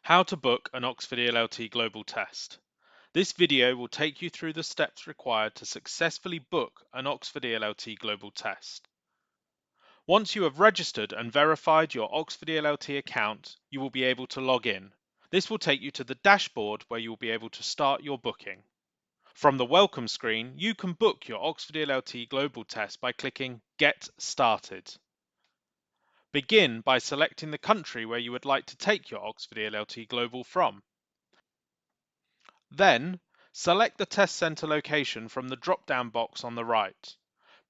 How to book an Oxford ELLT Global Test. This video will take you through the steps required to successfully book an Oxford ELLT Global Test. Once you have registered and verified your Oxford ELLT account, you will be able to log in. This will take you to the dashboard where you will be able to start your booking. From the welcome screen, you can book your Oxford ELLT Global Test by clicking Get Started. Begin by selecting the country where you would like to take your Oxford ELLT Global from. Then, select the test centre location from the drop-down box on the right.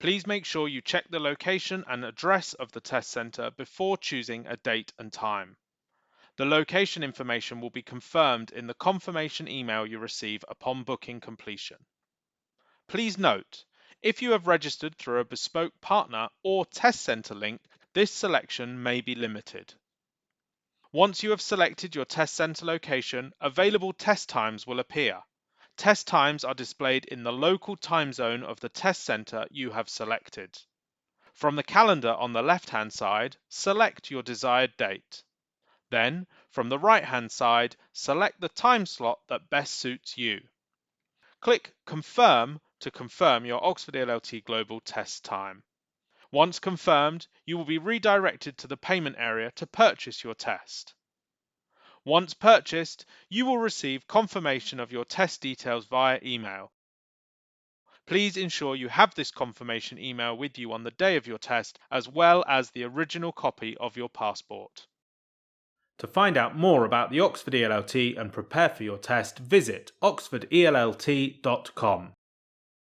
Please make sure you check the location and address of the test centre before choosing a date and time. The location information will be confirmed in the confirmation email you receive upon booking completion. Please note, if you have registered through a bespoke partner or test centre link, this selection may be limited. Once you have selected your test centre location, available test times will appear. Test times are displayed in the local time zone of the test centre you have selected. From the calendar on the left-hand side, select your desired date. Then, from the right-hand side, select the time slot that best suits you. Click Confirm to confirm your Oxford ELLT Global Test time. Once confirmed, you will be redirected to the payment area to purchase your test. Once purchased, you will receive confirmation of your test details via email. Please ensure you have this confirmation email with you on the day of your test, as well as the original copy of your passport. To find out more about the Oxford ELLT and prepare for your test, visit oxfordelllt.com.